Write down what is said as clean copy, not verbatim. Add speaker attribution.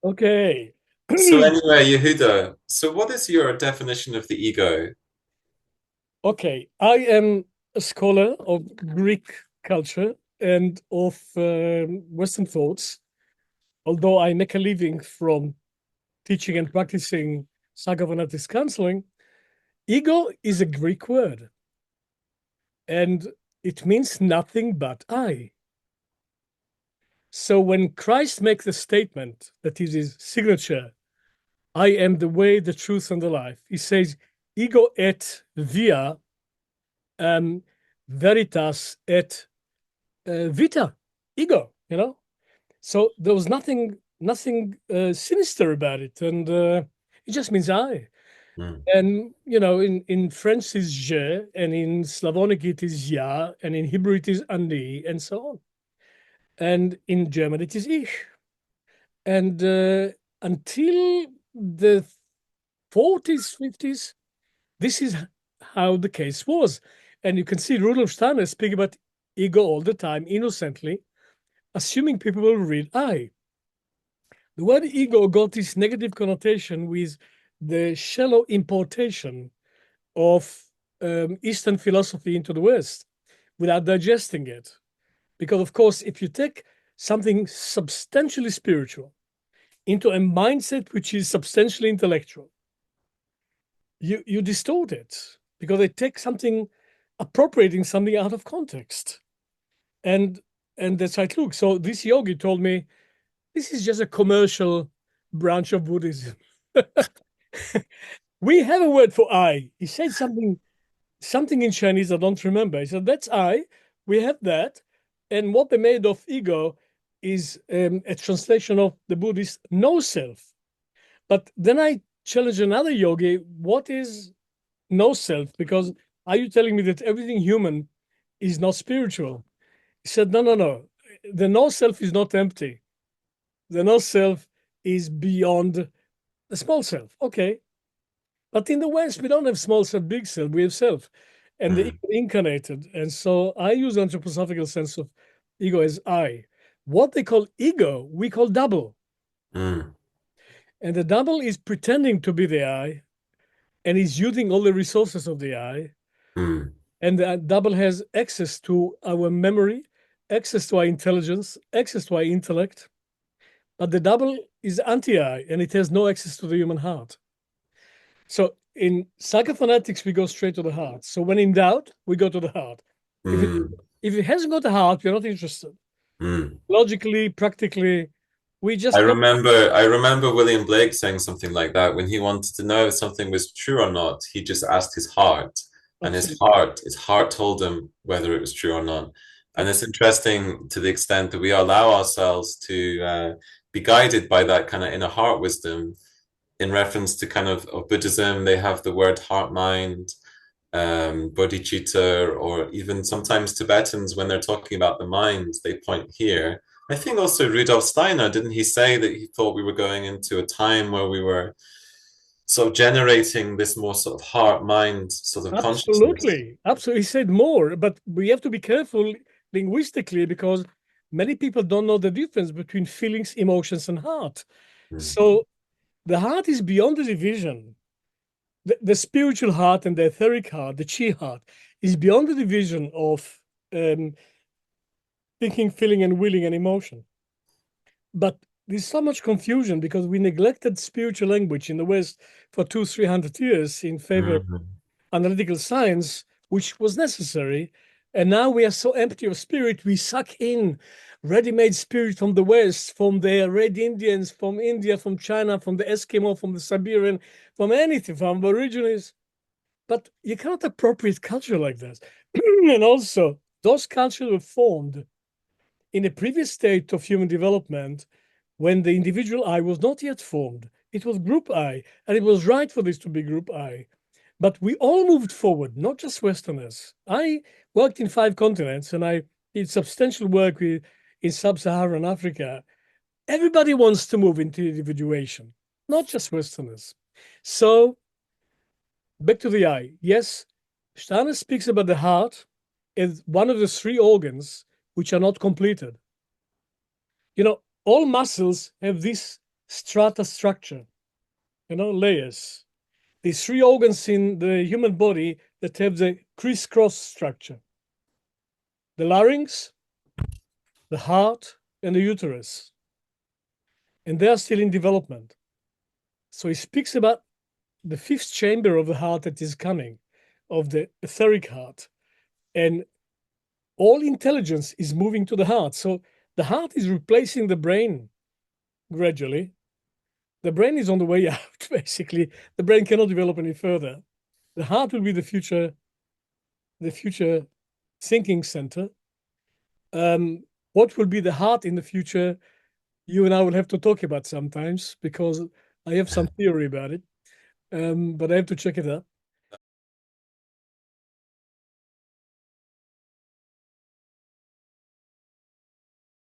Speaker 1: Okay.
Speaker 2: So anyway, Yehuda, so what is your definition of the ego?
Speaker 1: Okay. I am a scholar of Greek culture and of Western thoughts, although I make a living from teaching and practicing psychoanalytic counseling. Ego is a Greek word, and it means nothing but I. So when Christ makes the statement that is his signature, I am the way, the truth, and the life, he says, ego et via um, veritas et vita, ego, So there was nothing sinister about it. And it just means I.
Speaker 2: Hmm.
Speaker 1: And, in French it's je, and in Slavonic it is ja, and in Hebrew it is ani, and so on. And in German it is ich. And until the 40s, 50s, this is how the case was. And you can see Rudolf Steiner speak about ego all the time, innocently, assuming people will read I. The word ego got this negative connotation with the shallow importation of Eastern philosophy into the West without digesting it. Because, of course, if you take something substantially spiritual into a mindset which is substantially intellectual, you distort it because they take something, appropriating something out of context. And that's how it looks. So this yogi told me this is just a commercial branch of Buddhism. We have a word for I. He said something in Chinese I don't remember. He said, that's I. We have that. And what they made of ego is a translation of the Buddhist no self. But then I challenged another yogi, what is no self? Because are you telling me that everything human is not spiritual? He said, no, no, no. The no self is not empty. The no self is beyond the small self. Okay. But in the West, we don't have small self, big self, we have self. And the
Speaker 2: Hmm.
Speaker 1: ego incarnated. And so I use the anthroposophical sense of ego as I. What they call ego, we call double.
Speaker 2: Hmm.
Speaker 1: And the double is pretending to be the I and is using all the resources of the I.
Speaker 2: Hmm.
Speaker 1: And the double has access to our memory, access to our intelligence, access to our intellect. But the double is anti-I and it has no access to the human heart. So in psychophonetics, we go straight to the heart. So when in doubt, we go to the heart. If it
Speaker 2: Hmm.
Speaker 1: if it hasn't got a heart, we're not interested.
Speaker 2: Hmm.
Speaker 1: Logically, practically, we
Speaker 2: I
Speaker 1: just go.
Speaker 2: remember I remember William Blake saying something like that when he wanted to know if something was true or not, he just asked his heart, and
Speaker 1: Absolutely,
Speaker 2: his heart told him whether it was true or not. And it's
Speaker 1: absolutely,
Speaker 2: interesting to the extent that we allow ourselves to be guided by that kind of inner heart wisdom. In reference to kind of Buddhism, they have the word heart mind, bodhicitta, or even sometimes Tibetans, when they're talking about the mind, they point here. I think also Rudolf Steiner, didn't he say that he thought we were going into a time where we were sort of generating this more sort of heart mind sort of consciousness?
Speaker 1: absolutely, absolutely. He said more, but we have to be careful linguistically because many people don't know the difference between feelings, emotions, and heart.
Speaker 2: Mm,
Speaker 1: So the heart is beyond the division. The spiritual heart and the etheric heart, the chi heart, is beyond the division of um, thinking, feeling, and willing and emotion. But there's so much confusion because we neglected spiritual language in the West for 300 years in favor of
Speaker 2: mhm,
Speaker 1: analytical science, which was necessary. And now we are so empty of spirit, we suck in ready-made spirit from the West, from the Red Indians, from India, from China, from the Eskimo, from the Siberian, from anything, from Aborigines. But you cannot appropriate culture like that. And also, those cultures were formed in a previous state of human development when the individual I was not yet formed. It was group I, and it was right for this to be group I. But we all moved forward, not just Westerners. I worked in 5 continents and I did substantial work in sub Saharan Africa. Everybody wants to move into individuation, not just Westerners. So, back to the eye. Yes, Steiner speaks about the heart as one of the 3 organs which are not completed. All muscles have this strata structure, layers. These three organs in the human body that have the crisscross structure: the larynx, the heart, and the uterus. And they are still in development. So he speaks about the fifth chamber of the heart that is coming, of the etheric heart. And all intelligence is moving to the heart. So the heart is replacing the brain gradually. The brain is on the way out, basically. The brain cannot develop any further. The heart will be the future thinking center. What will be the heart in the future? You and I will have to talk about sometimes, because I have some theory about it, but I have to check it out.